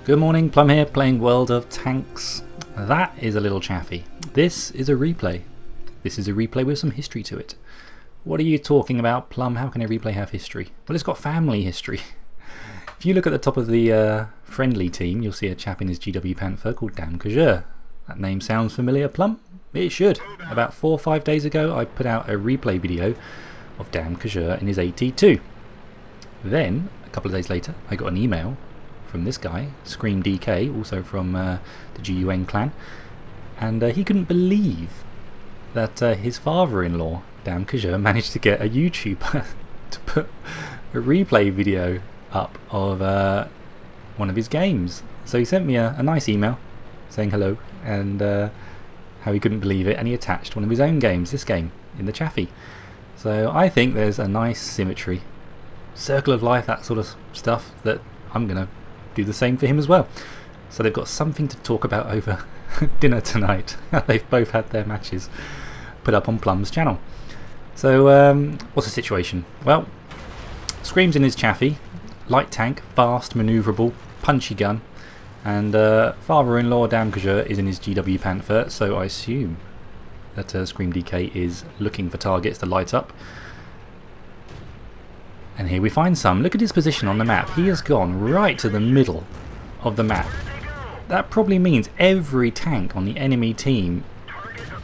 Good morning, Plum here, playing World of Tanks. That is a little Chaffee. This is a replay. This is a replay with some history to it. What are you talking about, Plum? How can a replay have history? Well, it's got family history. If you look at the top of the friendly team, you'll see a chap in his GW Panther called GW. That name sounds familiar, Plum? It should. About 4 or 5 days ago, I put out a replay video of GW in his AT2. Then, a couple of days later, I got an email from this guy, ScreamDK, also from the G.U.N clan, and he couldn't believe that his father-in-law, GW, managed to get a YouTuber to put a replay video up of one of his games. So he sent me a nice email saying hello and how he couldn't believe it, and he attached one of his own games, this game, in the Chaffee. So I think there's a nice symmetry, circle of life, that sort of stuff, that I'm going to do the same for him as well. So they've got something to talk about over dinner tonight. They've both had their matches put up on Plum's channel. So what's the situation? Well, Scream's in his Chaffee, light tank, fast, manoeuvrable, punchy gun, and father-in-law GW is in his GW Panther, so I assume that ScreamDK is looking for targets to light up. And here we find some. Look at his position on the map. He has gone right to the middle of the map. That probably means every tank on the enemy team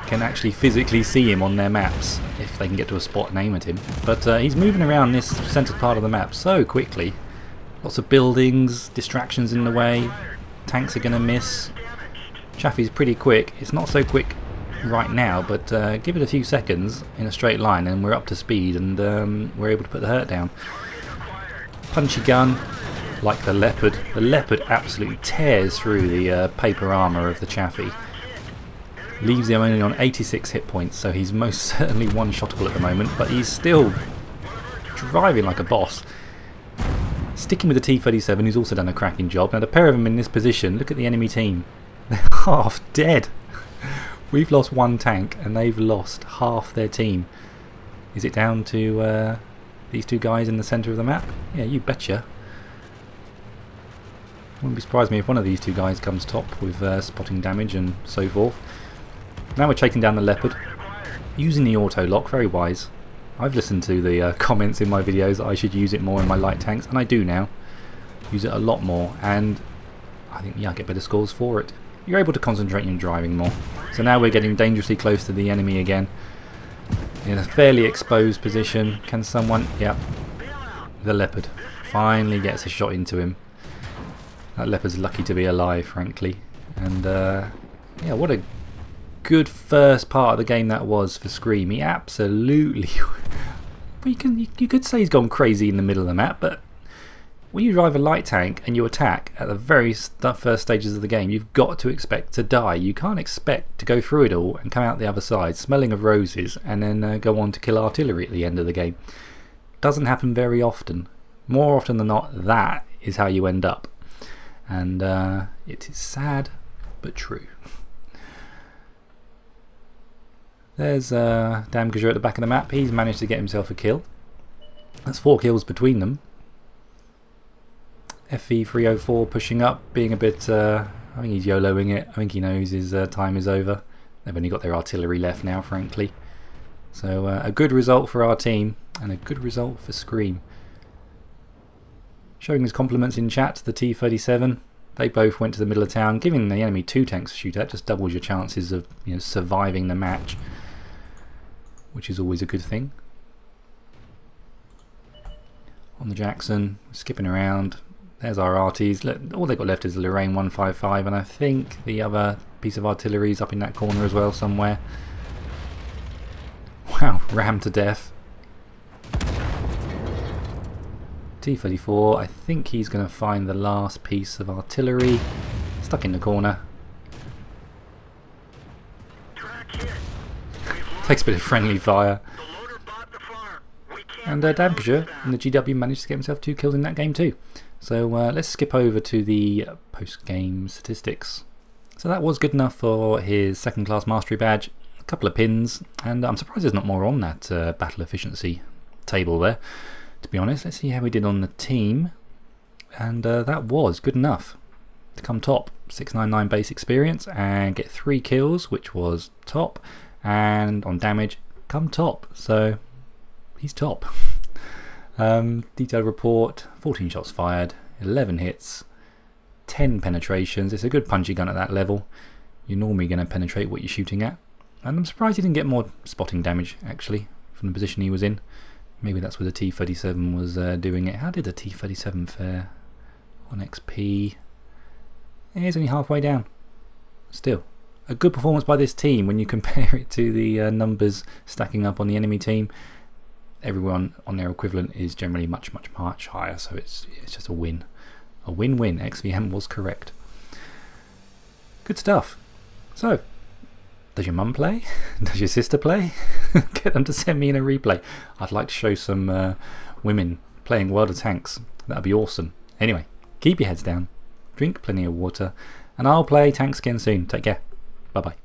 can actually physically see him on their maps, if they can get to a spot and aim at him. But he's moving around this centred part of the map so quickly. Lots of buildings, distractions in the way, tanks are going to miss. Chaffee's pretty quick. It's not so quick right now, but give it a few seconds in a straight line and we're up to speed, and we're able to put the hurt down. Punchy gun, like the Leopard. The Leopard absolutely tears through the paper armour of the Chaffee. Leaves him only on 86 hit points, so he's most certainly one-shottable at the moment, but he's still driving like a boss. Sticking with the T-37, who's also done a cracking job. Now the pair of them in this position, look at the enemy team. They're half dead. We've lost one tank and they've lost half their team. Is it down to these two guys in the centre of the map? Yeah, you betcha. Wouldn't be surprised me if one of these two guys comes top with spotting damage and so forth. Now we're taking down the Leopard, using the auto lock, very wise. I've listened to the comments in my videos that I should use it more in my light tanks, and I do now. Use it a lot more, and I think, yeah, I get better scores for it. You're able to concentrate on driving more. So now we're getting dangerously close to the enemy again. In a fairly exposed position. Can someone... Yep. The Leopard finally gets a shot into him. That Leopard's lucky to be alive, frankly. And yeah, what a good first part of the game that was for Scream. He absolutely... you could say he's gone crazy in the middle of the map, but when you drive a light tank and you attack at the very first stages of the game, you've got to expect to die. You can't expect to go through it all and come out the other side smelling of roses and then go on to kill artillery at the end of the game. Doesn't happen very often. More often than not, that is how you end up. And it is sad but true. There's GW at the back of the map. He's managed to get himself a kill. That's 4 kills between them. FE304 pushing up, being a bit, I think he's YOLOing it. I think he knows his time is over. They've only got their artillery left now, frankly. So a good result for our team, and a good result for Scream. Showing his compliments in chat to the T-37. They both went to the middle of town, giving the enemy 2 tanks to shoot at. Just doubles your chances of, you know, surviving the match, which is always a good thing. On the Jackson, skipping around. There's our arties. All they've got left is the Lorraine 155, and I think the other piece of artillery is up in that corner as well somewhere. Wow, rammed to death. T-34, I think he's going to find the last piece of artillery. Stuck in the corner. Takes a bit of friendly fire. And GW in the GW managed to get himself 2 kills in that game too. So let's skip over to the post-game statistics. So that was good enough for his 2nd class mastery badge. A couple of pins, and I'm surprised there's not more on that battle efficiency table there, to be honest. Let's see how we did on the team. And that was good enough. to come top. 699 base experience and get 3 kills, which was top, and on damage come top, so he's top. Detailed report, 14 shots fired, 11 hits, 10 penetrations. It's a good punchy gun at that level. You're normally going to penetrate what you're shooting at, and I'm surprised he didn't get more spotting damage actually from the position he was in. Maybe that's where the T-37 was doing it. How did the T-37 fare on XP? He's only halfway down. Still, a good performance by this team when you compare it to the numbers stacking up on the enemy team. Everyone on their equivalent is generally much higher, so it's just a win. A win-win. XVM was correct. Good stuff. So, does your mum play? Does your sister play? Get them to send me in a replay. I'd like to show some women playing World of Tanks. That'd be awesome. Anyway, keep your heads down, drink plenty of water, and I'll play tanks again soon. Take care. Bye bye.